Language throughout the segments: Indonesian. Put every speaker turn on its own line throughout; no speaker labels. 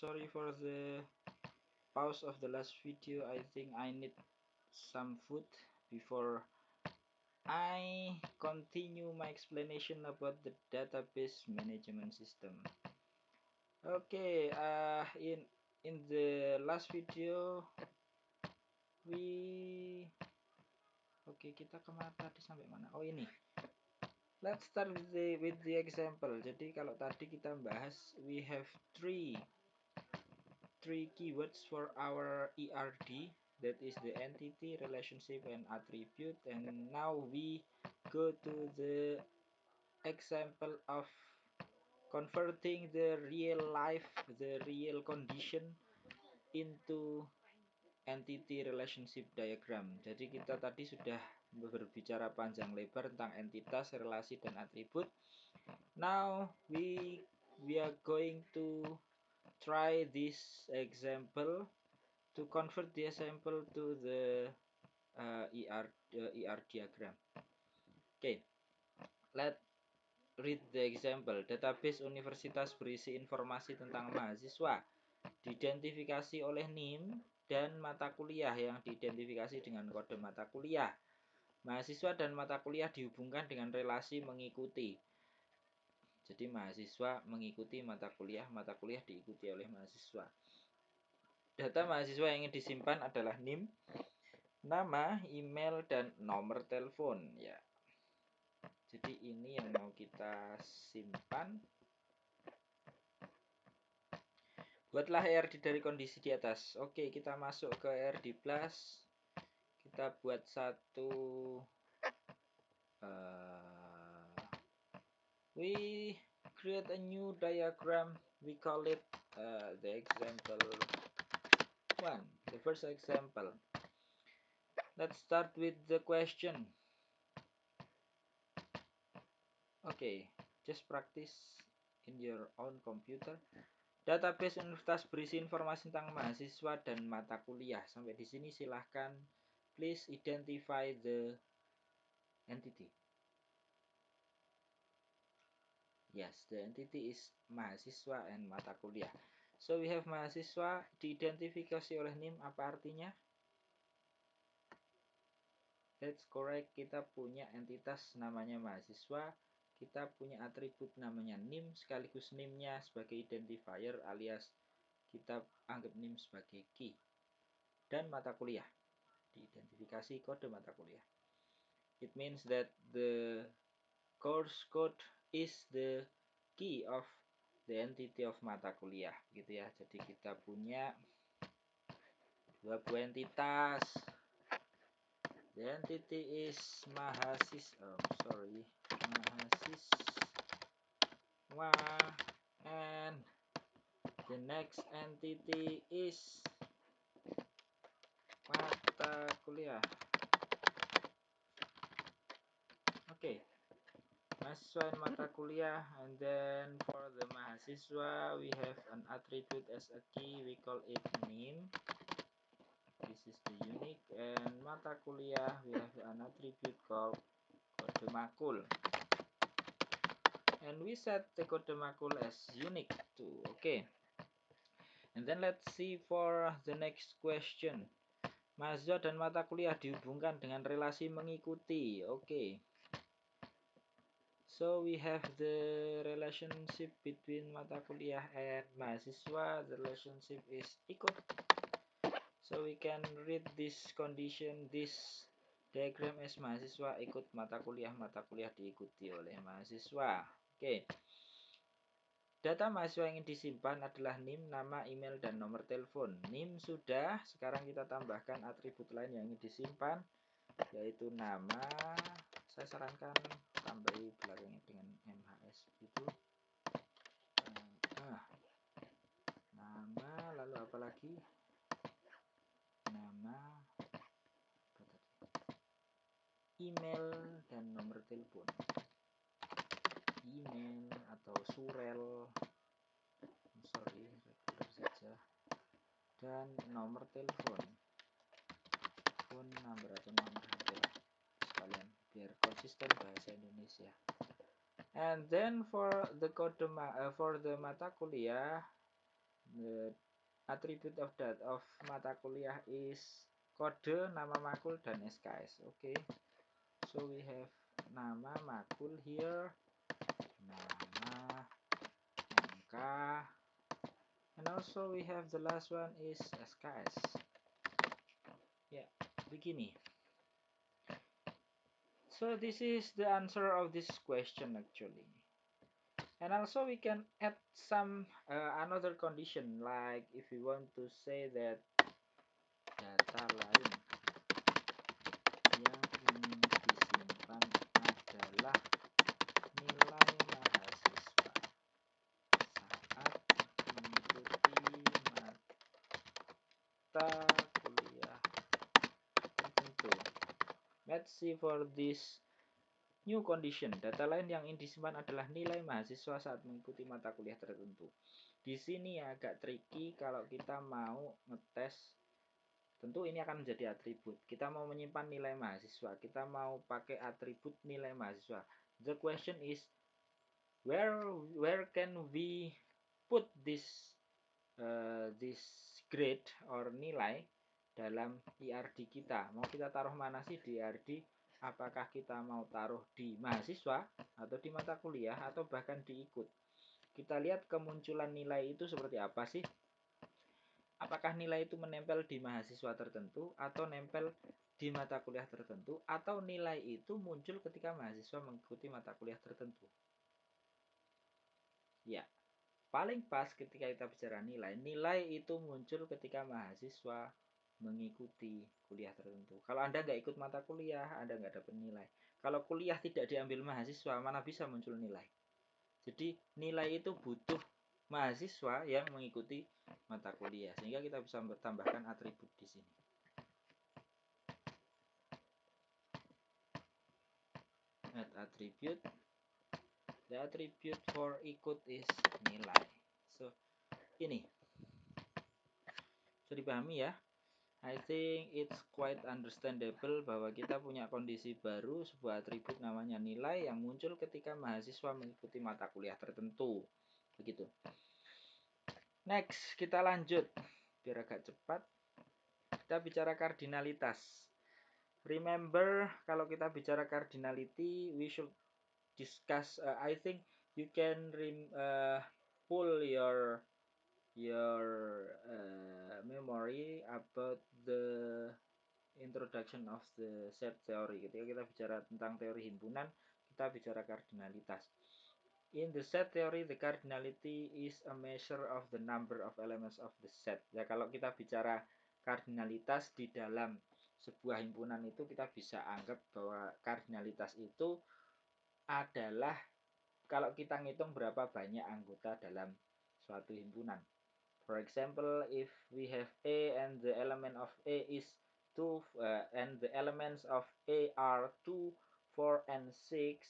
Sorry for the pause of the last video. I think I need some food before I continue my explanation about the database management system. Okay, in the last video we kita kemana tadi, sampai mana? Oh, ini. Let's start with the example. Jadi kalau tadi kita bahas we have three keywords for our ERD, that is the entity, relationship, and attribute. And now we go to the example of converting the real life, the real condition into entity relationship diagram. Jadi kita tadi sudah berbicara panjang lebar tentang entitas, relasi, dan atribut. Now we are going to try this example to convert the example to the ER diagram. Okay, let's read the example. Database universitas berisi informasi tentang mahasiswa, diidentifikasi oleh NIM dan mata kuliah yang diidentifikasi dengan kode mata kuliah. Mahasiswa dan mata kuliah dihubungkan dengan relasi mengikuti. Jadi mahasiswa mengikuti mata kuliah diikuti oleh mahasiswa. Data mahasiswa yang ingin disimpan adalah NIM, nama, email, dan nomor telepon. Ya. Jadi ini yang mau kita simpan. Buatlah ERD dari kondisi di atas. Oke, kita masuk ke ERD Plus. Kita buat satu we create a new diagram. We call it the example 1, the first example. Let's start with the question. Okay, just practice in your own computer. Database universitas berisi informasi tentang mahasiswa dan mata kuliah. Sampai di sini silahkan please identify the entity. Yes, the entity is mahasiswa and mata kuliah. So we have mahasiswa diidentifikasi oleh NIM. Apa artinya? That's correct. Kita punya entitas namanya mahasiswa. Kita punya atribut namanya NIM, sekaligus NIM-nya sebagai identifier alias kita anggap NIM sebagai key. Dan mata kuliah, diidentifikasi kode mata kuliah. It means that the course code is the key of the entity of mata kuliah, gitu ya. Jadi kita punya dua buah entitas. The entity is mahasiswa, and the next entity is mata kuliah. Okay, mahasiswa and mata kuliah. And then for the mahasiswa we have an attribute as a key, we call it NIM. This is the unique. And mata kuliah we have an attribute called kode makul. And we set the kode makul as unique too. Okay. And then let's see for the next question. Mahasiswa dan mata kuliah dihubungkan dengan relasi mengikuti. Okay. So we have the relationship between mata kuliah and mahasiswa. The relationship is ikut. So we can read this condition, this diagram as mahasiswa ikut mata kuliah diikuti oleh mahasiswa. Oke. Data mahasiswa yang ingin disimpan adalah NIM, nama, email, dan nomor telepon. NIM sudah, sekarang kita tambahkan atribut lain yang ingin disimpan, yaitu nama. Saya sarankan tambahi belakangnya dengan MHS gitu. Nama, lalu apa lagi? Nama, email, dan nomor telepon. Email atau surel, reguler saja, dan nomor telepon, phone number atau nomor HP sekalian biar konsisten bahasa Indonesia. And then for the mata kuliah, The attribute of mata kuliah is kode, nama makul, dan SKS. Okay, so we have nama makul here, nama, MK, and also we have the last one is SKS. Ya, begini. So this is the answer of this question actually. And also we can add some another condition, like if we want to say that data lain yang ingin disimpan adalah nilai mahasiswa saat mengikuti mata kuliah tertentu. Let's see for this new condition. Data lain yang ingin disimpan adalah nilai mahasiswa saat mengikuti mata kuliah tertentu. Di sini agak tricky kalau kita mau ngetes. Tentu ini akan menjadi atribut. Kita mau menyimpan nilai mahasiswa. Kita mau pakai atribut nilai mahasiswa. The question is, where can we put this grade or nilai dalam IRD kita? Mau kita taruh mana sih di IRD? Apakah kita mau taruh di mahasiswa atau di mata kuliah atau bahkan diikut? Kita lihat kemunculan nilai itu seperti apa sih? Apakah nilai itu menempel di mahasiswa tertentu atau nempel di mata kuliah tertentu atau nilai itu muncul ketika mahasiswa mengikuti mata kuliah tertentu? Ya, paling pas ketika kita bicara nilai, nilai itu muncul ketika mahasiswa mengikuti kuliah tertentu. Kalau Anda nggak ikut mata kuliah, Anda nggak dapat nilai. Kalau kuliah tidak diambil mahasiswa, mana bisa muncul nilai? Jadi nilai itu butuh mahasiswa yang mengikuti mata kuliah. Sehingga kita bisa tambahkan atribut di sini. Add attribute. The attribute for ikut is nilai. So, ini. Bisa dipahami ya? I think it's quite understandable bahwa kita punya kondisi baru, sebuah atribut namanya nilai yang muncul ketika mahasiswa mengikuti mata kuliah tertentu. Begitu. Next, kita lanjut. Biar agak cepat. Kita bicara kardinalitas. Remember, kalau kita bicara cardinality, we should discuss. I think you can pull your memory about the introduction of the set theory. Ketika kita bicara tentang teori himpunan, kita bicara kardinalitas. In the set theory, the cardinality is a measure of the number of elements of the set. Ya, kalau kita bicara kardinalitas di dalam sebuah himpunan itu, kita bisa anggap bahwa kardinalitas itu adalah kalau kita ngitung berapa banyak anggota dalam suatu himpunan. For example, if we have A and the element of A is 2 and the elements of A are 2, 4, and 6,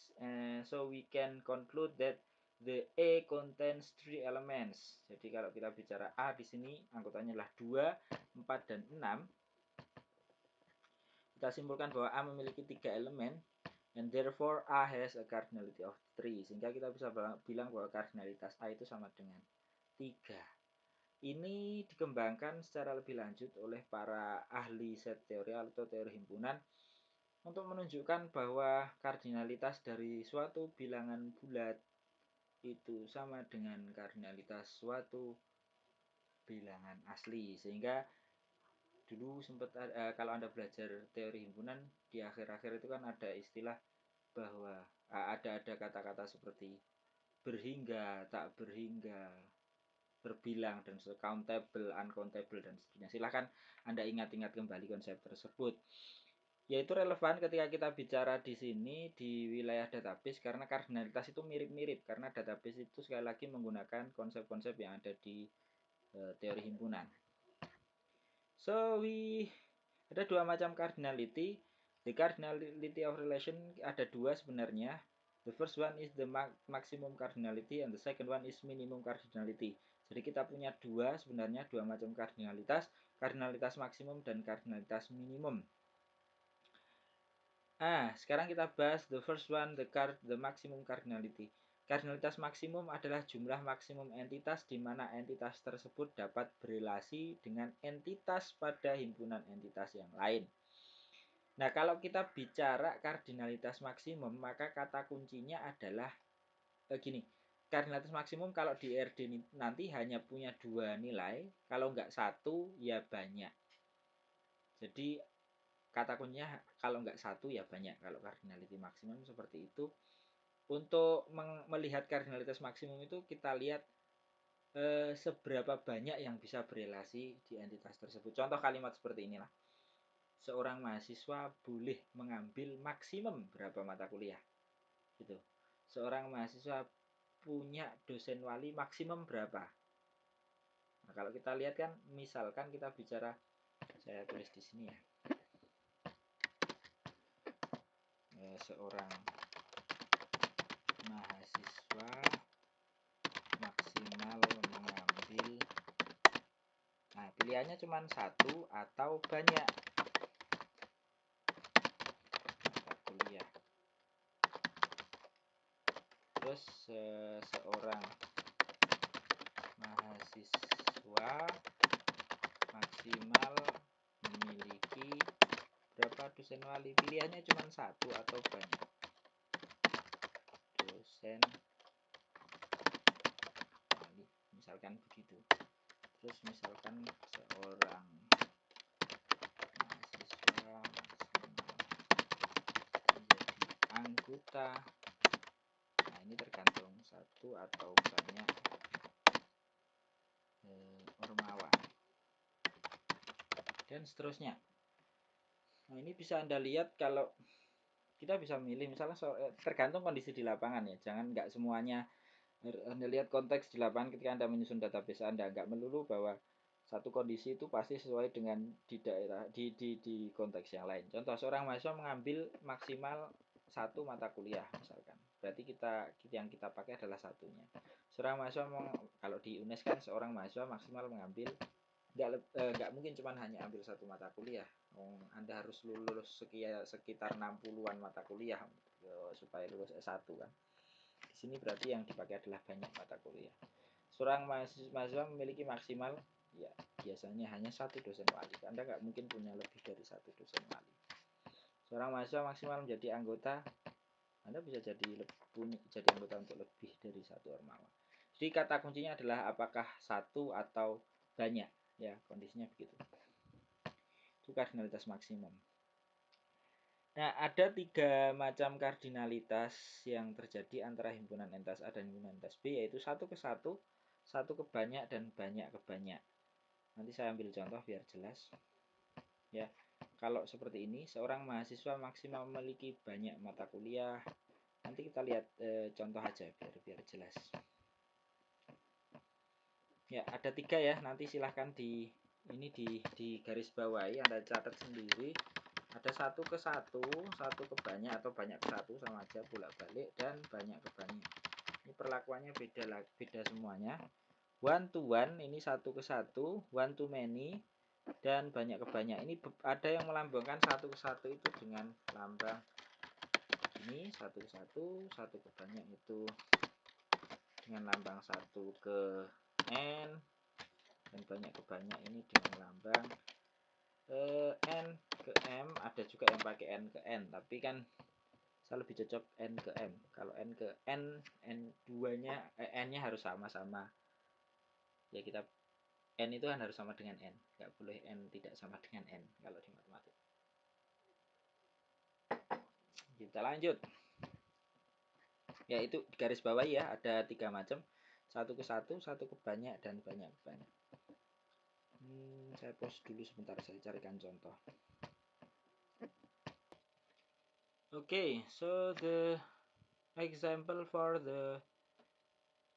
so we can conclude that the A contains 3 elements. Jadi kalau kita bicara A di sini anggotanya adalah 2, 4, dan 6. Kita simpulkan bahwa A memiliki 3 elemen and therefore A has a cardinality of 3. Sehingga kita bisa bilang bahwa kardinalitas A itu sama dengan 3. Ini dikembangkan secara lebih lanjut oleh para ahli set teori atau teori himpunan untuk menunjukkan bahwa kardinalitas dari suatu bilangan bulat itu sama dengan kardinalitas suatu bilangan asli. Sehingga dulu sempat kalau Anda belajar teori himpunan di akhir-akhir itu kan ada istilah bahwa ada kata-kata seperti berhingga, tak berhingga, berbilang, dan countable, uncountable, dan seterusnya. Silahkan Anda ingat-ingat kembali konsep tersebut. Yaitu relevan ketika kita bicara di sini di wilayah database karena kardinalitas itu mirip-mirip karena database itu sekali lagi menggunakan konsep-konsep yang ada di teori himpunan. So ada dua macam cardinality. The cardinality of relation ada dua sebenarnya. The first one is the maximum cardinality and the second one is minimum cardinality. Jadi kita punya sebenarnya dua macam kardinalitas maksimum dan kardinalitas minimum. Sekarang kita bahas the first one, the maximum cardinality. Kardinalitas maksimum adalah jumlah maksimum entitas di mana entitas tersebut dapat berelasi dengan entitas pada himpunan entitas yang lain. Nah, kalau kita bicara kardinalitas maksimum, maka kata kuncinya adalah gini. Kardinalitas maksimum kalau di RD nanti hanya punya 2 nilai, kalau nggak 1 ya banyak. Jadi kata kuncinya kalau nggak 1 ya banyak kalau kardinalitas maksimum seperti itu. Untuk melihat kardinalitas maksimum itu kita lihat seberapa banyak yang bisa berelasi di entitas tersebut. Contoh kalimat seperti inilah. Seorang mahasiswa boleh mengambil maksimum berapa mata kuliah. Gitu. Seorang mahasiswa punya dosen wali maksimum berapa. Nah, kalau kita lihat kan, misalkan kita bicara, saya tulis di sini ya. Seorang mahasiswa maksimal mengambil, nah pilihannya cuma 1 atau banyak mata kuliah. Terus seorang mahasiswa maksimal memiliki berapa dosen wali, pilihannya cuma 1 atau banyak dosen wali, misalkan begitu. Terus misalkan seorang mahasiswa maksimal menjadi anggota, nah ini tergantung 1 atau banyak ormawa dan seterusnya. Nah ini bisa Anda lihat, kalau kita bisa milih misalnya tergantung kondisi di lapangan ya, jangan nggak semuanya Anda lihat konteks di lapangan ketika Anda menyusun database Anda, nggak melulu bahwa satu kondisi itu pasti sesuai dengan di daerah di konteks yang lain. Contoh, seorang mahasiswa mengambil maksimal 1 mata kuliah misalkan, berarti yang kita pakai adalah satunya. Seorang mahasiswa kalau di UNES kan seorang mahasiswa maksimal mengambil nggak mungkin cuma hanya ambil 1 mata kuliah. Anda harus lulus sekitar 60-an mata kuliah supaya lulus S1 kan. Di sini berarti yang dipakai adalah banyak mata kuliah. Seorang mahasiswa memiliki maksimal ya biasanya hanya 1 dosen wali. Anda nggak mungkin punya lebih dari 1 dosen wali. Seorang mahasiswa maksimal menjadi anggota, Anda bisa jadi anggota untuk lebih dari 1 ormawa. Jadi kata kuncinya adalah apakah 1 atau banyak. Ya, kondisinya begitu. Itu kardinalitas maksimum. Nah, ada 3 macam kardinalitas yang terjadi antara himpunan entitas A dan himpunan entitas B, yaitu 1 ke 1, 1 ke banyak, dan banyak ke banyak. Nanti saya ambil contoh biar jelas. Ya, kalau seperti ini, seorang mahasiswa maksimal memiliki banyak mata kuliah. Nanti kita lihat contoh aja biar jelas. Ya, ada 3 ya. Nanti silahkan di garis bawahi, Anda catat sendiri. Ada 1 ke 1, 1 ke banyak atau banyak ke 1 sama aja, bolak-balik, dan banyak ke banyak. Ini perlakuannya beda semuanya. One to one ini 1 ke 1, one to many, dan banyak ke banyak. Ini ada yang melambangkan 1 ke 1 itu dengan lambang ini, 1 ke 1, 1 ke banyak itu dengan lambang 1 ke N, dan banyak ke banyak ini dengan lambang N ke M. Ada juga yang pakai N ke N, tapi kan saya lebih cocok N ke M. Kalau N ke N, N2-nya N-nya harus sama-sama. Ya kita N itu kan harus sama dengan N, nggak boleh N tidak sama dengan N kalau di matematik. Kita lanjut. Ya itu garis bawah ya, ada 3 macam. 1 ke 1, 1 ke banyak, dan banyak ke banyak. Saya pause dulu sebentar, saya carikan contoh. Okay, so the example for the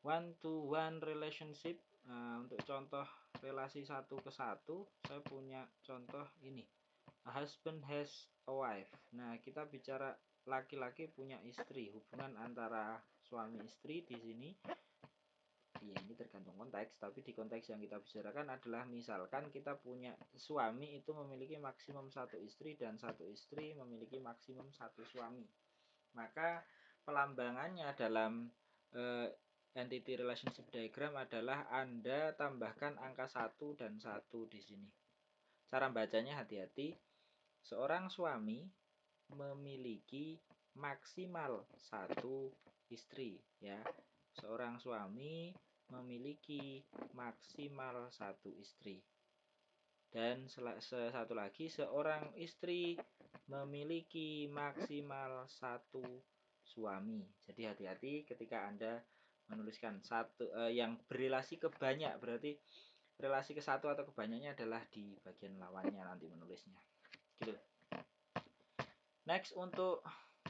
one-to-one relationship, untuk contoh relasi 1 ke 1, saya punya contoh ini. A husband has a wife. Nah, kita bicara laki-laki punya istri, hubungan antara suami istri di sini. Ya, ini tergantung konteks, tapi di konteks yang kita bicarakan adalah misalkan kita punya suami itu memiliki maksimum 1 istri dan 1 istri memiliki maksimum 1 suami. Maka pelambangannya dalam entity relationship diagram adalah Anda tambahkan angka 1 dan 1 di sini. Cara bacanya hati-hati. Seorang suami memiliki maksimal 1 istri, ya. Seorang suami memiliki maksimal 1 istri. Dan satu lagi, seorang istri memiliki maksimal 1 suami. Jadi hati-hati ketika Anda menuliskan yang berrelasi ke banyak, berarti relasi ke satu atau ke banyaknya adalah di bagian lawannya nanti menulisnya. Gitu. Next untuk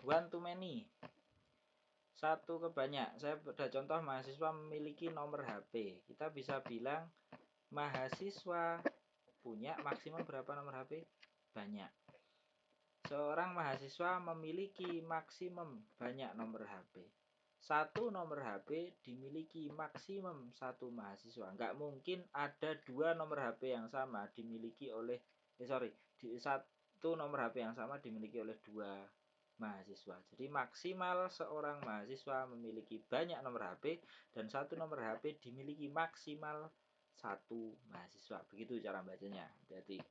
one to many. Satu ke banyak. Saya ada contoh mahasiswa memiliki nomor HP. Kita bisa bilang mahasiswa punya maksimum berapa nomor HP? Banyak. Seorang mahasiswa memiliki maksimum banyak nomor HP. Satu nomor HP dimiliki maksimum satu mahasiswa. Nggak mungkin ada dua nomor HP yang sama dimiliki oleh satu nomor HP yang sama dimiliki oleh dua mahasiswa. Jadi maksimal seorang mahasiswa memiliki banyak nomor HP dan satu nomor HP dimiliki maksimal satu mahasiswa. Begitu cara bacanya. Jadi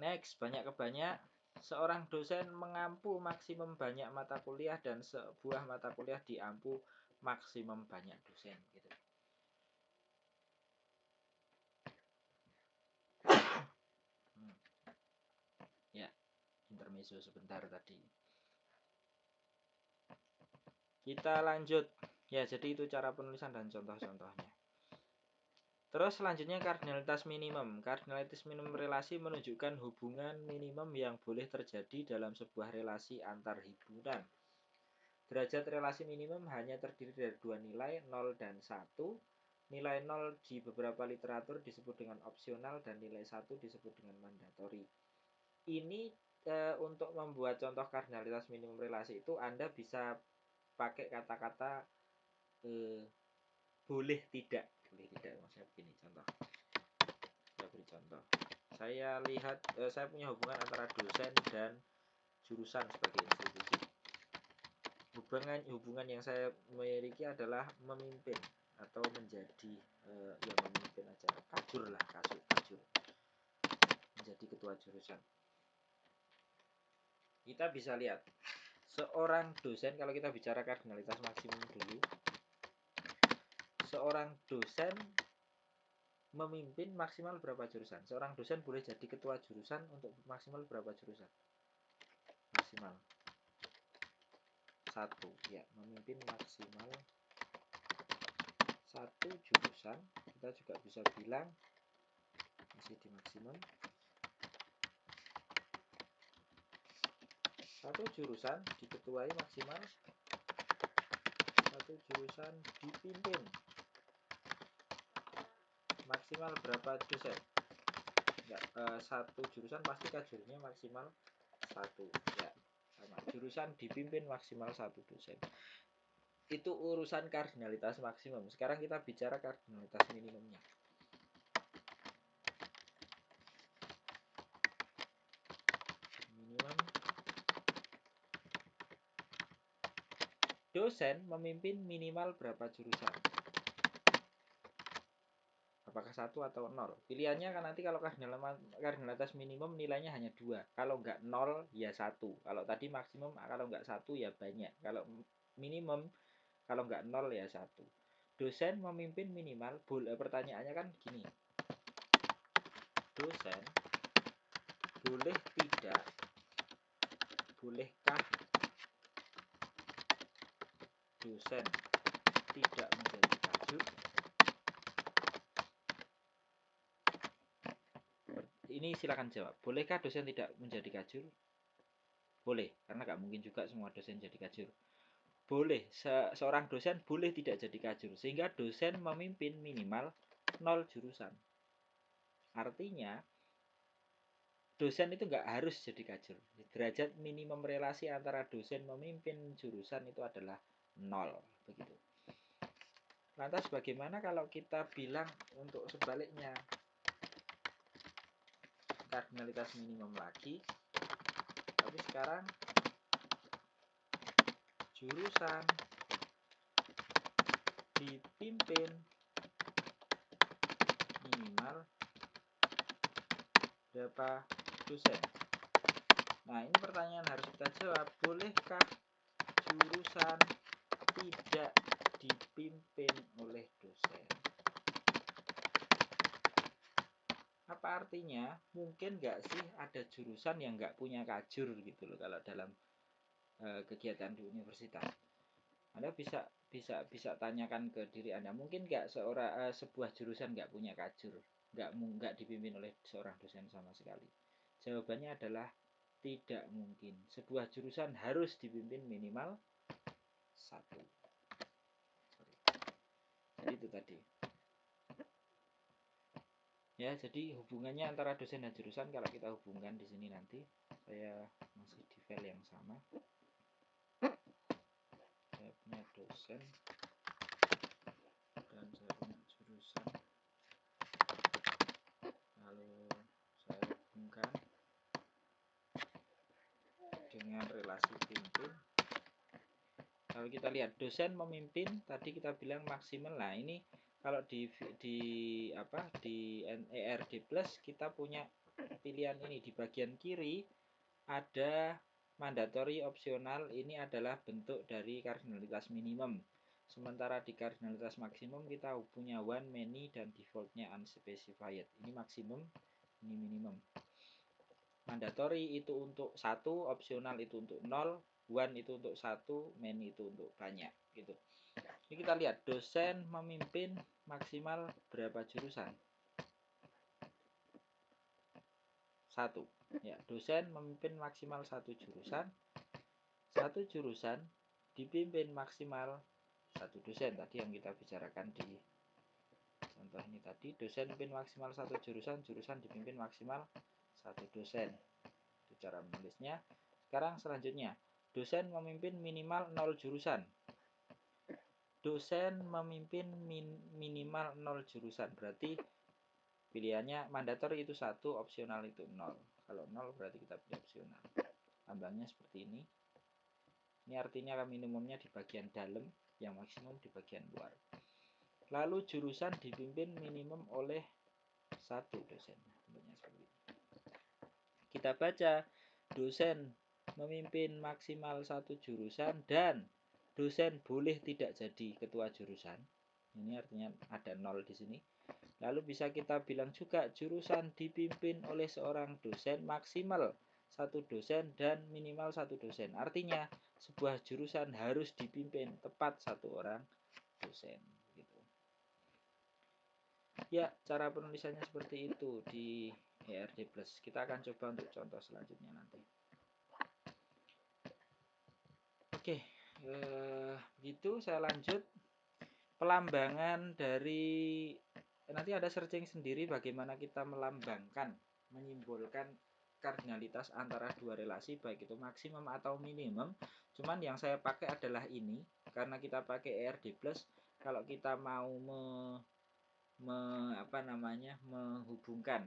next, banyak ke banyak. Seorang dosen mengampu maksimum banyak mata kuliah dan sebuah mata kuliah diampu maksimum banyak dosen. Gitu. Ya, intermezzo sebentar tadi. Kita lanjut. Ya, jadi itu cara penulisan dan contoh-contohnya. Terus selanjutnya kardinalitas minimum. Kardinalitas minimum relasi menunjukkan hubungan minimum yang boleh terjadi dalam sebuah relasi antar himpunan. Derajat relasi minimum hanya terdiri dari dua nilai, 0 dan 1. Nilai 0 di beberapa literatur disebut dengan opsional dan nilai 1 disebut dengan mandatori. Ini untuk membuat contoh kardinalitas minimum relasi itu Anda bisa pakai kata-kata boleh tidak. Boleh tidak, maksudnya begini contoh. Saya beri contoh. Saya lihat saya punya hubungan antara dosen dan jurusan sebagai institusi. Hubungan yang saya miliki adalah memimpin atau menjadi yang memimpin aja, kajur lah, kajur, menjadi ketua jurusan. Kita bisa lihat seorang dosen, kalau kita bicara kardinalitas maksimum dulu, seorang dosen memimpin maksimal berapa jurusan? Seorang dosen boleh jadi ketua jurusan untuk maksimal berapa jurusan? Maksimal 1, ya, memimpin maksimal 1 jurusan. Kita juga bisa bilang masih di maksimum 1 jurusan diketuai maksimal 1 jurusan dipimpin maksimal berapa dosen? Enggak, 1 jurusan pasti kajurnya maksimal 1, ya, sama. Jurusan dipimpin maksimal 1 dosen. Itu urusan kardinalitas maksimum. Sekarang kita bicara kardinalitas minimumnya. Minimum. Dosen memimpin minimal berapa jurusan? Apakah 1 atau 0? Pilihannya kan nanti kalau kardinalitas minimum nilainya hanya 2. Kalau enggak 0 ya 1. Kalau tadi maksimum, kalau enggak 1 ya banyak. Kalau minimum, kalau enggak 0 ya 1. Dosen memimpin minimal, pertanyaannya kan gini. Dosen bolehkah dosen tidak menjadi kajur? Ini silakan jawab. Bolehkah dosen tidak menjadi kajur? Boleh, karena nggak mungkin juga semua dosen jadi kajur. Boleh, seorang dosen boleh tidak jadi kajur, sehingga dosen memimpin minimal 0 jurusan. Artinya, dosen itu nggak harus jadi kajur. Derajat minimum relasi antara dosen memimpin jurusan itu adalah 0. Begitu. Lantas bagaimana kalau kita bilang untuk sebaliknya? Kardinalitas minimum lagi, tapi sekarang jurusan dipimpin minimal berapa dosen. Nah, ini pertanyaan harus kita jawab. Bolehkah jurusan tidak dipimpin oleh dosen? Apa artinya? Mungkin nggak sih ada jurusan yang nggak punya kajur gitu loh kalau dalam kegiatan di universitas. Anda bisa tanyakan ke diri Anda, mungkin nggak sebuah jurusan nggak punya kajur, nggak dipimpin oleh seorang dosen sama sekali? Jawabannya adalah tidak mungkin. Sebuah jurusan harus dipimpin minimal satu. Jadi itu tadi. Ya, jadi hubungannya antara dosen dan jurusan kalau kita hubungkan di sini nanti, saya masih di file yang sama. Saya punya dosen dan saya punya jurusan. Lalu saya hubungkan dengan relasi pimpin. Kalau kita lihat dosen memimpin, tadi kita bilang maksimal. Nah, ini kalau di ERD plus kita punya pilihan ini di bagian kiri ada mandatory opsional. Ini adalah bentuk dari kardinalitas minimum. Sementara di kardinalitas maksimum kita punya one, many, dan defaultnya unspecified. Ini maksimum, ini minimum. Mandatory itu untuk 1, opsional itu untuk 0, one itu untuk 1, many itu untuk banyak gitu. Ini kita lihat dosen memimpin maksimal berapa jurusan? 1. Ya, dosen memimpin maksimal 1 jurusan. 1 jurusan dipimpin maksimal 1 dosen. Tadi yang kita bicarakan di contoh ini tadi, dosen memimpin maksimal 1 jurusan, jurusan dipimpin maksimal 1 dosen. Itu cara menulisnya. Sekarang selanjutnya, dosen memimpin minimal 0 jurusan. Dosen memimpin minimal 0 jurusan. Berarti pilihannya mandatory itu 1, opsional itu 0. Kalau 0 berarti kita pilih opsional. Lambangnya seperti ini. Ini artinya minimumnya di bagian dalam, yang maksimum di bagian luar. Lalu jurusan dipimpin minimum oleh 1 dosen. Bentuknya seperti ini. Kita baca, dosen memimpin maksimal 1 jurusan dan dosen boleh tidak jadi ketua jurusan. Ini artinya ada 0 di sini. Lalu bisa kita bilang juga jurusan dipimpin oleh seorang dosen maksimal 1 dosen dan minimal 1 dosen. Artinya sebuah jurusan harus dipimpin tepat 1 orang dosen. Gitu. Ya, cara penulisannya seperti itu di ERD+. Kita akan coba untuk contoh selanjutnya nanti. Oke, begitu saya lanjut. Pelambangan dari nanti ada searching sendiri bagaimana kita melambangkan, menyimbolkan kardinalitas antara dua relasi, baik itu maksimum atau minimum. Cuman yang saya pakai adalah ini karena kita pakai ERD+. Kalau kita mau menghubungkan,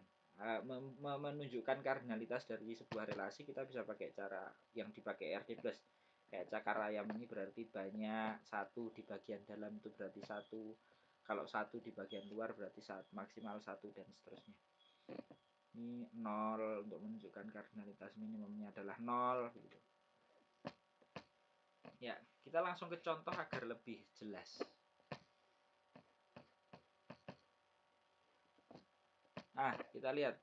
menunjukkan kardinalitas dari sebuah relasi, kita bisa pakai cara yang dipakai ERD+. Kayak cakar ayam ini berarti banyak, 1 di bagian dalam itu berarti 1, kalau 1 di bagian luar berarti maksimal 1, dan seterusnya. Ini 0 untuk menunjukkan kardinalitas minimumnya adalah 0 gitu. Ya, kita langsung ke contoh agar lebih jelas. Nah, kita lihat,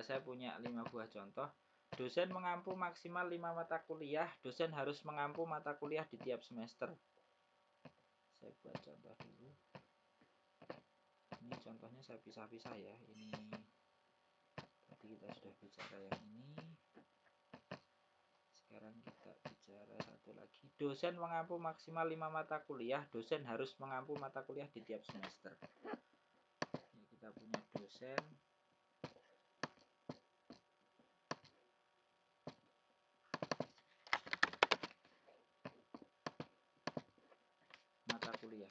saya punya 5 buah contoh. Dosen mengampu maksimal 5 mata kuliah. Dosen harus mengampu mata kuliah di tiap semester. Saya buat contoh dulu. Ini contohnya saya pisah-pisah ya. Ini tadi kita sudah bicara yang ini. Sekarang kita bicara satu lagi. Dosen mengampu maksimal 5 mata kuliah. Dosen harus mengampu mata kuliah di tiap semester. Ini kita punya dosen mata kuliah.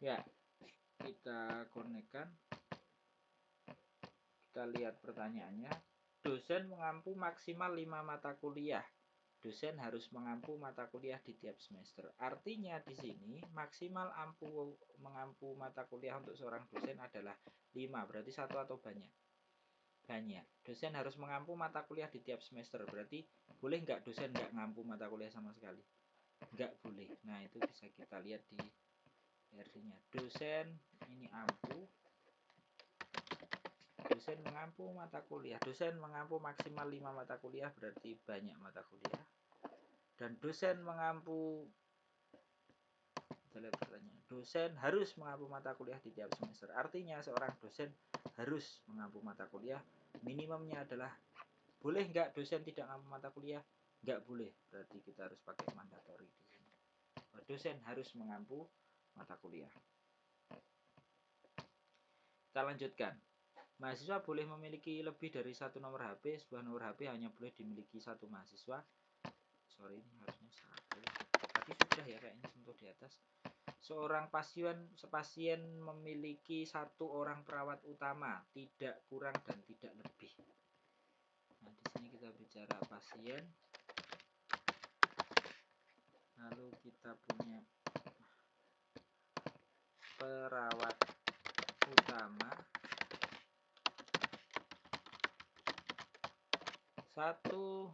Ya, kita konekkan. Kita lihat pertanyaannya. Dosen mengampu maksimal 5 mata kuliah. dosen harus mengampu mata kuliah di tiap semester. Artinya di sini maksimal mengampu mata kuliah untuk seorang dosen adalah 5. Berarti 1 atau banyak? Banyak. Dosen harus mengampu mata kuliah di tiap semester. Berarti boleh nggak dosen nggak ngampu mata kuliah sama sekali? Nggak boleh. Nah, itu bisa kita lihat di RD-nya. Dosen ini ampu. Dosen mengampu mata kuliah. Dosen mengampu maksimal 5 mata kuliah, berarti banyak mata kuliah. Dan dosen mengampu, dosen harus mengampu mata kuliah di tiap semester. Artinya seorang dosen harus mengampu mata kuliah. Minimumnya adalah, boleh nggak dosen tidak mengampu mata kuliah? Nggak boleh. Berarti kita harus pakai mandatori di sini. Dosen harus mengampu mata kuliah. Kita lanjutkan. Mahasiswa boleh memiliki lebih dari 1 nomor HP. Sebuah nomor HP hanya boleh dimiliki 1 mahasiswa. Sorry, ini harusnya 1. Tadi sudah ya, kayaknya sentuh di atas. Seorang pasien memiliki 1 orang perawat utama, tidak kurang dan tidak lebih. Nah, di sini kita bicara pasien. Lalu kita punya perawat utama. 1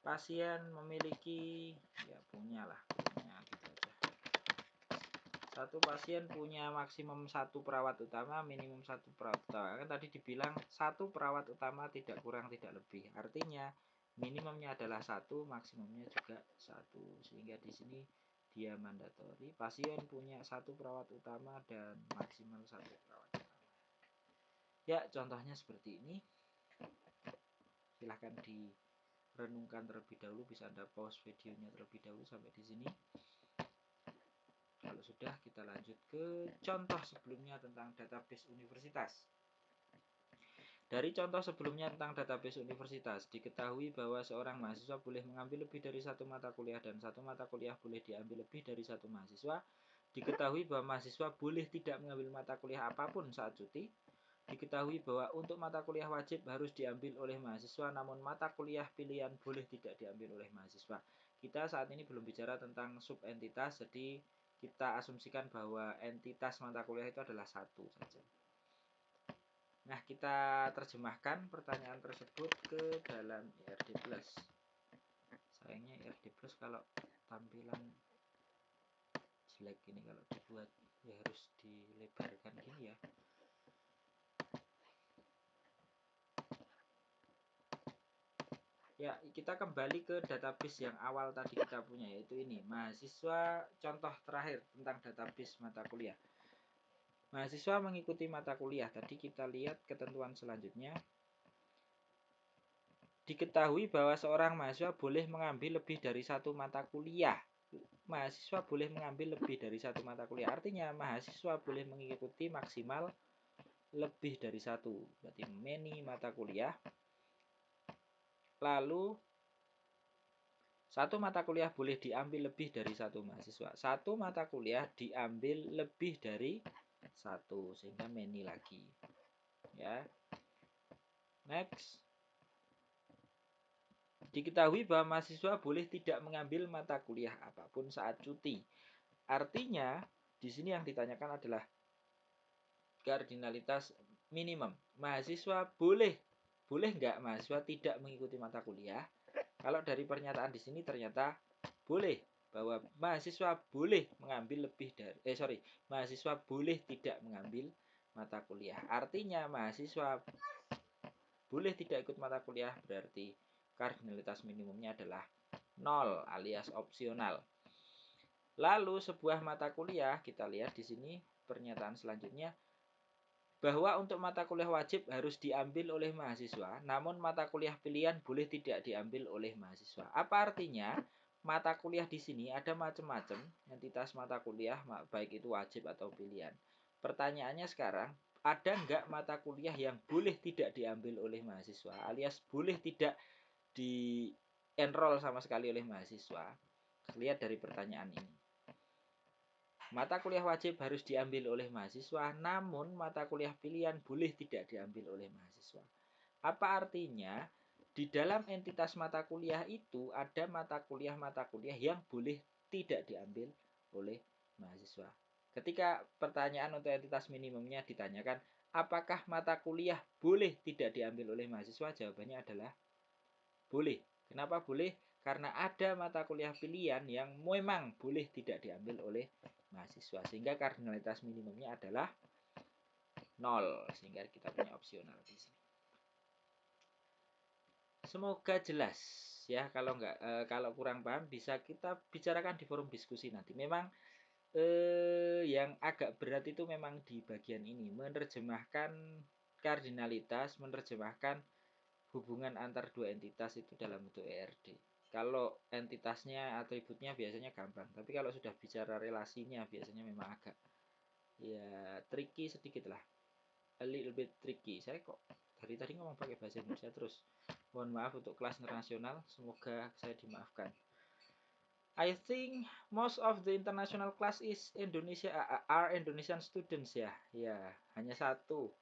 pasien memiliki, ya punya gitu aja. 1 pasien punya maksimum 1 perawat utama, minimum 1 perawat utama. Kan tadi dibilang 1 perawat utama tidak kurang tidak lebih. Artinya minimumnya adalah 1, maksimumnya juga 1. Sehingga di sini dia mandatori. Pasien punya 1 perawat utama dan maksimal 1 perawat utama. Ya, contohnya seperti ini. Silahkan direnungkan terlebih dahulu, bisa Anda pause videonya terlebih dahulu sampai di sini. Kalau sudah, kita lanjut ke contoh sebelumnya tentang database universitas. Dari contoh sebelumnya tentang database universitas, diketahui bahwa seorang mahasiswa boleh mengambil lebih dari 1 mata kuliah dan 1 mata kuliah boleh diambil lebih dari 1 mahasiswa. Diketahui bahwa mahasiswa boleh tidak mengambil mata kuliah apapun saat cuti. Diketahui bahwa untuk mata kuliah wajib harus diambil oleh mahasiswa, namun mata kuliah pilihan boleh tidak diambil oleh mahasiswa. Kita saat ini belum bicara tentang subentitas, jadi kita asumsikan bahwa entitas mata kuliah itu adalah 1 saja. Nah, kita terjemahkan pertanyaan tersebut ke dalam IRD+. Sayangnya IRD+ kalau tampilan jelek ini, kalau dibuat ya harus dilebarkan gini ya. Ya, kita kembali ke database yang awal tadi kita punya, yaitu ini. Mahasiswa, contoh terakhir tentang database mata kuliah. Mahasiswa mengikuti mata kuliah. Tadi kita lihat ketentuan selanjutnya. Diketahui bahwa seorang mahasiswa boleh mengambil lebih dari 1 mata kuliah. Mahasiswa boleh mengambil lebih dari 1 mata kuliah. Artinya mahasiswa boleh mengikuti maksimal lebih dari 1. Berarti many mata kuliah. Lalu 1 mata kuliah boleh diambil lebih dari 1 mahasiswa. 1 mata kuliah diambil lebih dari 1, sehingga many lagi. Ya. Next. Diketahui bahwa mahasiswa boleh tidak mengambil mata kuliah apapun saat cuti. Artinya, di sini yang ditanyakan adalah kardinalitas minimum. Mahasiswa boleh nggak mahasiswa tidak mengikuti mata kuliah? Kalau dari pernyataan di sini ternyata boleh, bahwa mahasiswa boleh mengambil mahasiswa boleh tidak mengambil mata kuliah. Artinya mahasiswa boleh tidak ikut mata kuliah, berarti kardinalitas minimumnya adalah 0 alias opsional. Lalu sebuah mata kuliah, kita lihat di sini pernyataan selanjutnya, bahwa untuk mata kuliah wajib harus diambil oleh mahasiswa, namun mata kuliah pilihan boleh tidak diambil oleh mahasiswa. Apa artinya? Mata kuliah di sini ada macam-macam entitas mata kuliah, baik itu wajib atau pilihan. Pertanyaannya sekarang, ada nggak mata kuliah yang boleh tidak diambil oleh mahasiswa, alias boleh tidak di-enroll sama sekali oleh mahasiswa? Lihat dari pertanyaan ini. Mata kuliah wajib harus diambil oleh mahasiswa, namun mata kuliah pilihan boleh tidak diambil oleh mahasiswa. Apa artinya? Di dalam entitas mata kuliah itu ada mata kuliah yang boleh tidak diambil oleh mahasiswa. Ketika pertanyaan untuk entitas minimumnya ditanyakan, apakah mata kuliah boleh tidak diambil oleh mahasiswa? Jawabannya adalah boleh. Kenapa boleh? Karena ada mata kuliah pilihan yang memang boleh tidak diambil oleh mahasiswa. Sehingga kardinalitas minimumnya adalah 0. Sehingga kita punya opsional di sini. Semoga jelas ya. Kalau kurang paham bisa kita bicarakan di forum diskusi nanti. Memang yang agak berat itu memang di bagian ini, menerjemahkan kardinalitas, menerjemahkan hubungan antar dua entitas itu dalam bentuk ERD. Kalau entitasnya, atributnya biasanya gampang, tapi kalau sudah bicara relasinya biasanya memang agak ya tricky sedikit lah, a little bit tricky. Saya kok dari tadi ngomong pakai bahasa Indonesia terus. Mohon maaf untuk kelas internasional, semoga saya dimaafkan. I think most of the international class is Indonesia are Indonesian students ya. Ya, hanya satu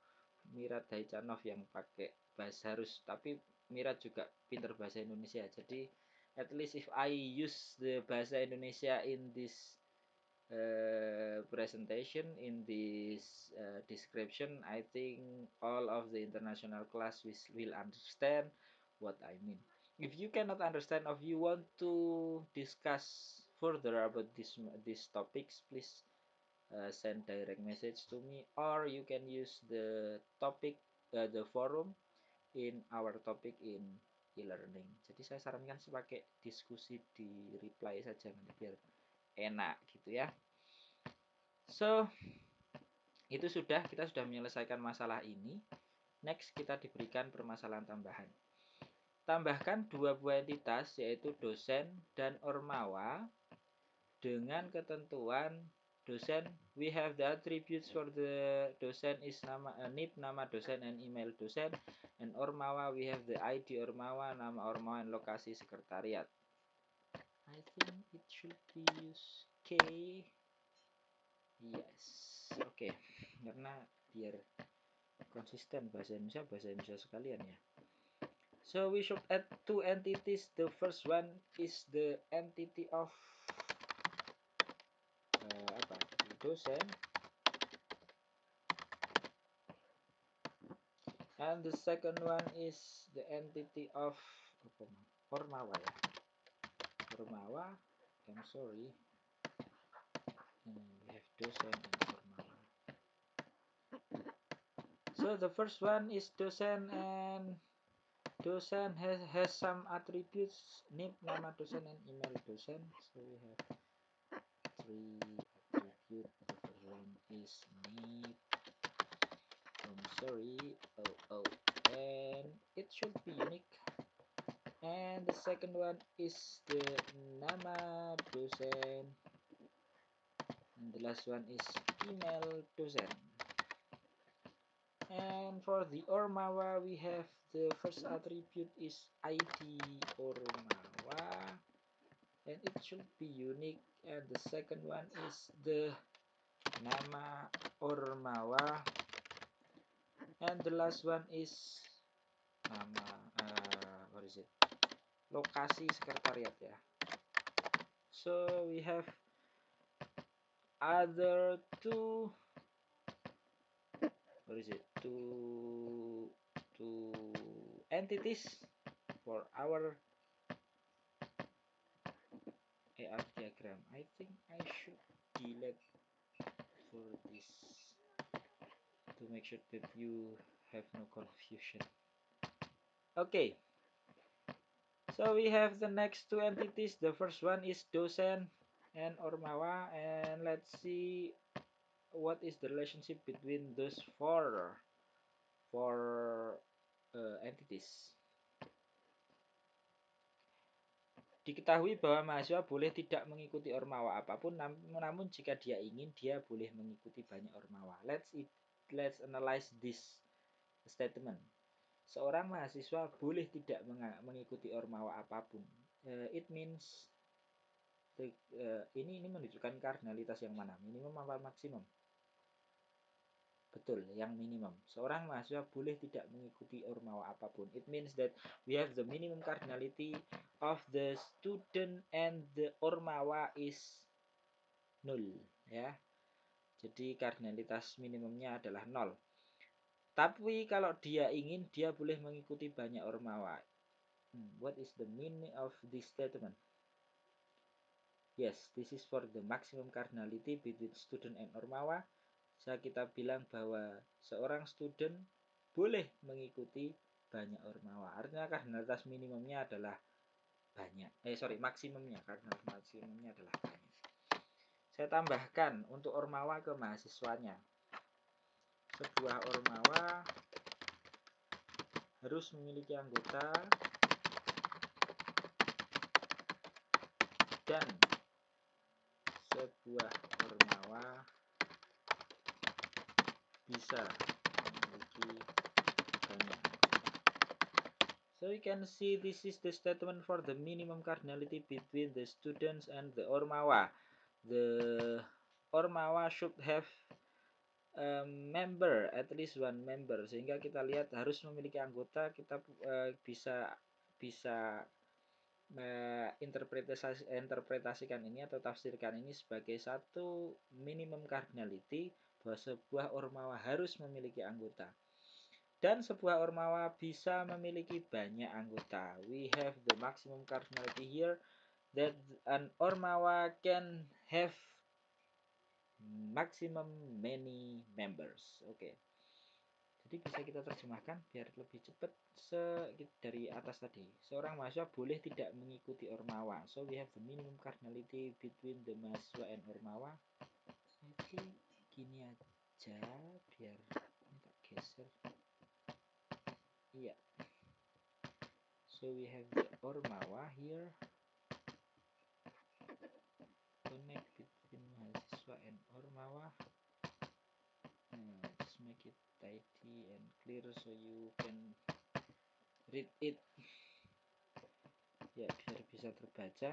Mirat Daichanov yang pakai bahasa harus, tapi Mirat juga pinter bahasa Indonesia. Jadi at least if I use the bahasa Indonesia in this presentation, in this description, I think all of the international class will understand what I mean. If you cannot understand or you want to discuss further about these topics, please send direct message to me, or you can use the topic the forum in our topic in e-learning. Jadi saya sarankan pakai diskusi di reply saja nanti biar enak gitu ya. So, itu kita sudah menyelesaikan masalah ini. Next, kita diberikan permasalahan tambahan. Tambahkan dua buah entitas, yaitu dosen dan ormawa, dengan ketentuan dosen, we have the attributes for the dosen is nama dosen and email dosen, and ormawa, we have the ID ormawa, nama ormawa, and lokasi sekretariat. I think it should be use K. Yes, oke. Karena biar konsisten bahasa Indonesia sekalian ya. So we should add two entities. The first one is the entity of dosen, and the second one is the entity of ormawa ya. Ormawa, I'm sorry. We have dosen and ormawa. So the first one is dosen, and dosen has some attributes, name, nama dosen, and email dosen. So we have three attributes. The first one is name. I'm sorry. And it should be unique. And the second one is the nama dosen. And the last one is email dosen. And for the ormawa, we have the first attribute is ID ormawa, and it should be unique. And the second one is the nama ormawa, and the last one is nama lokasi sekretariat ya. So we have other two two entities for our AR diagram. I think I should delete for this to make sure that you have no confusion. Okay, so we have the next two entities. The first one is dosen and ormawa, and let's see what is the relationship between those four entities. Diketahui bahwa mahasiswa boleh tidak mengikuti ormawa apapun, namun jika dia ingin, dia boleh mengikuti banyak ormawa. Let's analyze this statement. Seorang mahasiswa boleh tidak mengikuti ormawa apapun. It means ini menunjukkan kardinalitas yang mana? Minimum apa maksimum? Betul, yang minimum. Seorang mahasiswa boleh tidak mengikuti ormawa apapun. It means that we have the minimum cardinality of the student and the ormawa is null, ya. Jadi kardinalitas minimumnya adalah 0. Tapi kalau dia ingin, dia boleh mengikuti banyak ormawa. What is the meaning of this statement? Yes, this is for the maximum cardinality between student and ormawa. Kita bilang bahwa seorang student boleh mengikuti banyak ormawa. Artinya kardinalitas minimumnya adalah banyak. Maksimumnya. Kardinalitas maksimumnya adalah banyak. Saya tambahkan untuk ormawa ke mahasiswanya. Sebuah ormawa harus memiliki anggota dan sebuah ormawa bisa memiliki banyak. So we can see this is the statement for the minimum cardinality between the students and the ormawa. The ormawa should have a member, at least one member. Sehingga kita lihat harus memiliki anggota. Kita bisa interpretasikan ini atau tafsirkan ini sebagai satu minimum cardinality bahwa sebuah ormawa harus memiliki anggota dan sebuah ormawa bisa memiliki banyak anggota. We have the maximum cardinality here that an ormawa can have maximum many members. Oke. Jadi bisa kita terjemahkan biar lebih cepat dari atas tadi. Seorang mahasiswa boleh tidak mengikuti ormawa. So we have the minimum cardinality between the mahasiswa and ormawa. Jadi gini aja biar ini tak geser. Iya. So we have the ormawa here. Connect between mahasiswa and ormawa. Just make it tidy and clear so you can read it. Ya, biar bisa terbaca.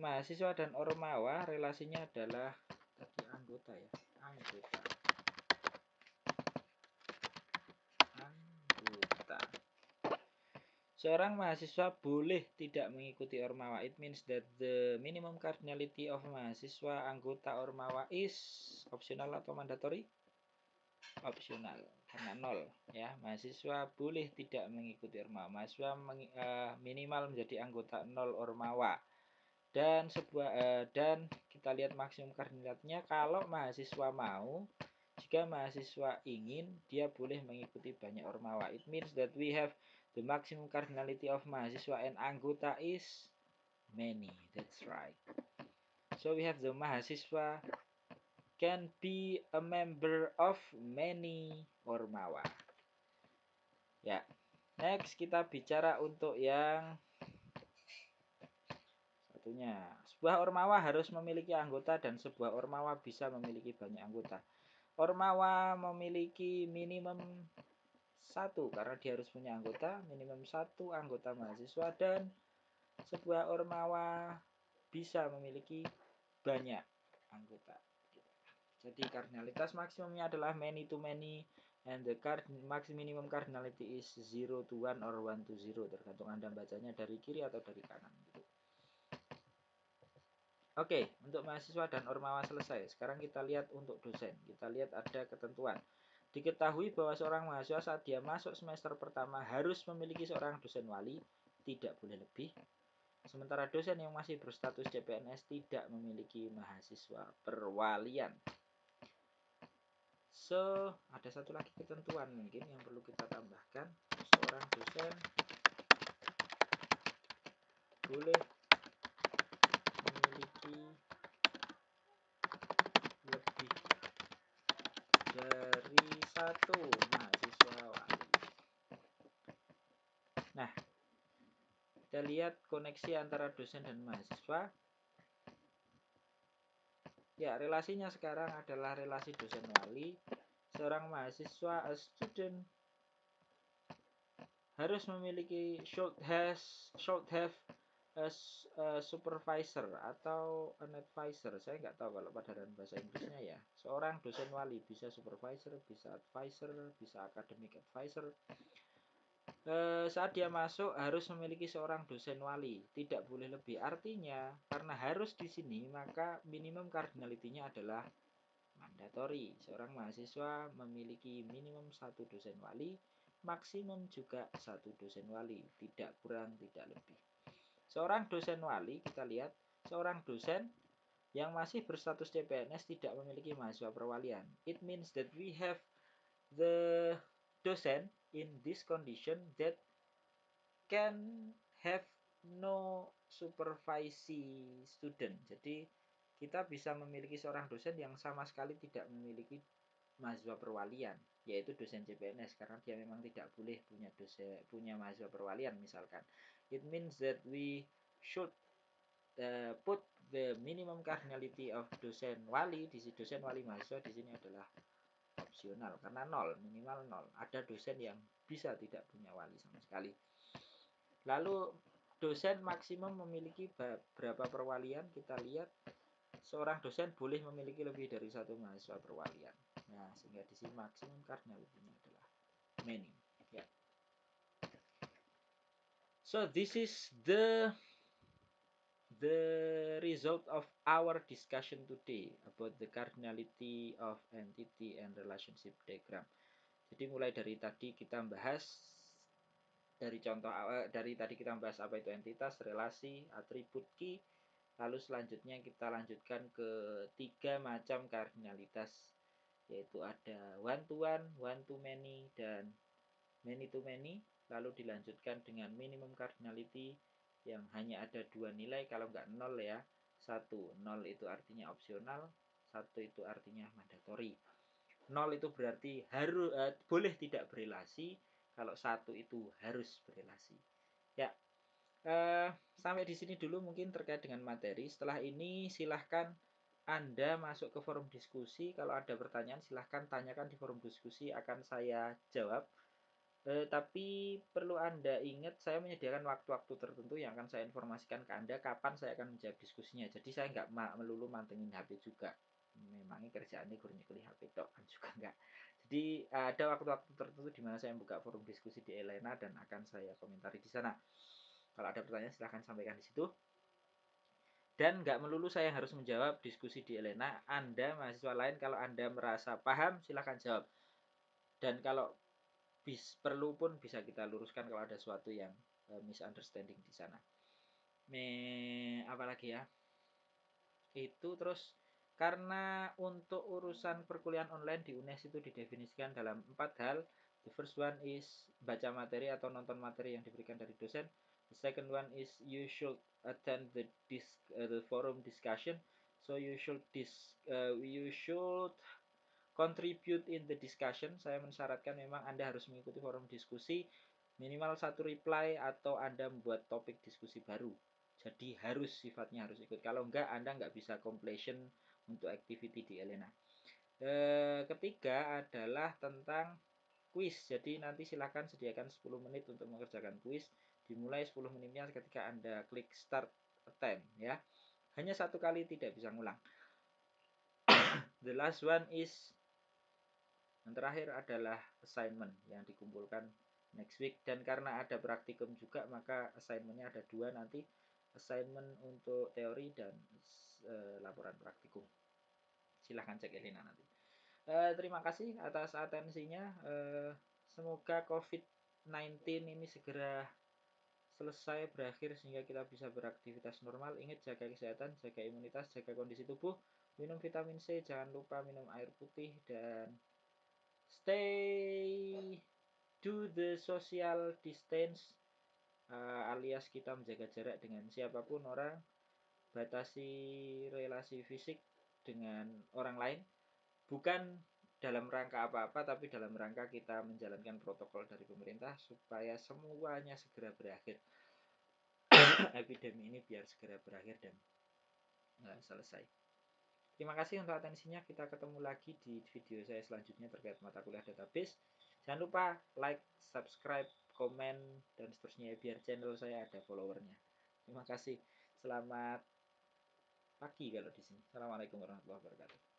Mahasiswa dan ormawa relasinya adalah tadi anggota ya, anggota. Seorang mahasiswa boleh tidak mengikuti ormawa. It means that the minimum cardinality of mahasiswa anggota ormawa is optional atau mandatory? Optional, karena 0 ya. Mahasiswa boleh tidak mengikuti ormawa. Mahasiswa minimal menjadi anggota 0 ormawa. Dan dan kita lihat maksimum kardinalnya kalau mahasiswa mau, jika mahasiswa ingin, dia boleh mengikuti banyak ormawa. It means that we have the maximum cardinality of mahasiswa and anggota is many. That's right. So we have the mahasiswa can be a member of many ormawa. Ya. Next kita bicara untuk yang satunya. Sebuah ormawa harus memiliki anggota dan sebuah ormawa bisa memiliki banyak anggota. Ormawa memiliki minimum 1 karena dia harus punya anggota, minimum 1 anggota mahasiswa, dan sebuah ormawa bisa memiliki banyak anggota. Jadi kardinalitas maksimumnya adalah many to many and the minimum cardinality is 0 to 1 or 1 to 0 tergantung Anda bacanya dari kiri atau dari kanan gitu. Oke, untuk mahasiswa dan ormawa selesai. Sekarang kita lihat untuk dosen. Kita lihat ada ketentuan. Diketahui bahwa seorang mahasiswa saat dia masuk semester pertama harus memiliki seorang dosen wali, tidak boleh lebih. Sementara dosen yang masih berstatus CPNS tidak memiliki mahasiswa perwalian. So, ada satu lagi ketentuan mungkin yang perlu kita tambahkan. Seorang dosen boleh memiliki lebih dari 1 mahasiswa wali. Nah, kita lihat koneksi antara dosen dan mahasiswa. Ya, relasinya sekarang adalah relasi dosen wali. Seorang mahasiswa, a student, harus memiliki should have supervisor atau an advisor, saya nggak tahu kalau pada dalam bahasa Inggrisnya ya. Seorang dosen wali bisa supervisor, bisa advisor, bisa academic advisor. Saat dia masuk harus memiliki seorang dosen wali, tidak boleh lebih. Artinya karena harus di sini maka minimum cardinality-nya adalah mandatory. Seorang mahasiswa memiliki minimum satu dosen wali, maksimum juga satu dosen wali, tidak kurang tidak lebih. Seorang dosen wali, kita lihat seorang dosen yang masih berstatus CPNS tidak memiliki mahasiswa perwalian. It means that we have the docent in this condition that can have no supervisi student. Jadi kita bisa memiliki seorang dosen yang sama sekali tidak memiliki mahasiswa perwalian, yaitu dosen CPNS, karena dia memang tidak boleh punya mahasiswa perwalian misalkan. It means that we should put the minimum cardinality of dosen wali di sini. Dosen wali mahasiswa di sini adalah opsional karena nol, minimal nol. Ada dosen yang bisa tidak punya wali sama sekali. Lalu dosen maksimum memiliki berapa perwalian? Kita lihat seorang dosen boleh memiliki lebih dari satu mahasiswa perwalian. Nah, sehingga di sini maksimum cardinality-nya adalah many. Ya. So this is the result of our discussion today about the cardinality of entity and relationship diagram. Jadi mulai dari tadi kita bahas dari contoh dari tadi kita bahas apa itu entitas, relasi, atribut, key. Lalu selanjutnya kita lanjutkan ke 3 macam kardinalitas, yaitu ada one to one to many, dan many to many. Lalu dilanjutkan dengan minimum cardinality yang hanya ada 2 nilai, kalau nggak 0 ya. 1, 0 itu artinya opsional, 1 itu artinya mandatory. 0 itu berarti harus boleh tidak berelasi, kalau 1 itu harus berelasi. Ya, sampai di sini dulu mungkin terkait dengan materi. Setelah ini silahkan Anda masuk ke forum diskusi. Kalau ada pertanyaan silahkan tanyakan di forum diskusi, akan saya jawab. Tapi perlu Anda ingat, saya menyediakan waktu-waktu tertentu yang akan saya informasikan ke Anda kapan saya akan menjawab diskusinya. Jadi saya nggak melulu mantengin HP juga. Memangnya kerjaannya kurang kuliah HP tok kan juga enggak. Jadi ada waktu-waktu tertentu di mana saya membuka forum diskusi di Elena dan akan saya komentari di sana. Kalau ada pertanyaan silahkan sampaikan di situ. Dan nggak melulu saya harus menjawab diskusi di Elena. Anda, mahasiswa lain, kalau Anda merasa paham, silahkan jawab. Dan kalau perlu pun bisa kita luruskan kalau ada sesuatu yang misunderstanding di sana. Apalagi ya? Itu terus karena untuk urusan perkuliahan online di UNES itu didefinisikan dalam 4 hal. The first one is baca materi atau nonton materi yang diberikan dari dosen. The second one is you should attend the forum discussion. So you should contribute in the discussion. Saya mensyaratkan memang Anda harus mengikuti forum diskusi, minimal 1 reply atau Anda membuat topik diskusi baru. Jadi sifatnya harus ikut. Kalau enggak, Anda enggak bisa completion untuk activity di Elena. Ketiga adalah tentang quiz. Jadi nanti silakan sediakan 10 menit untuk mengerjakan quiz. Dimulai 10 menitnya ketika Anda klik start attempt ya. Hanya 1 kali, tidak bisa ngulang. The last one is, yang terakhir adalah assignment yang dikumpulkan next week. Dan karena ada praktikum juga, maka assignmentnya ada 2 nanti. Assignment untuk teori dan laporan praktikum. Silahkan cek Elina nanti. Terima kasih atas atensinya. Semoga COVID-19 ini segera selesai, berakhir, sehingga kita bisa beraktivitas normal. Ingat, jaga kesehatan, jaga imunitas, jaga kondisi tubuh, minum vitamin C, jangan lupa minum air putih, dan stay do the social distance, alias kita menjaga jarak dengan siapapun orang, batasi relasi fisik dengan orang lain, bukan dalam rangka apa-apa, tapi dalam rangka kita menjalankan protokol dari pemerintah supaya semuanya segera berakhir. Epidemi ini biar segera berakhir dan selesai. Terima kasih untuk atensinya. Kita ketemu lagi di video saya selanjutnya terkait mata kuliah database. Jangan lupa like, subscribe, komen, dan seterusnya biar channel saya ada followernya. Terima kasih. Selamat pagi kalau di sini. Assalamualaikum warahmatullahi wabarakatuh.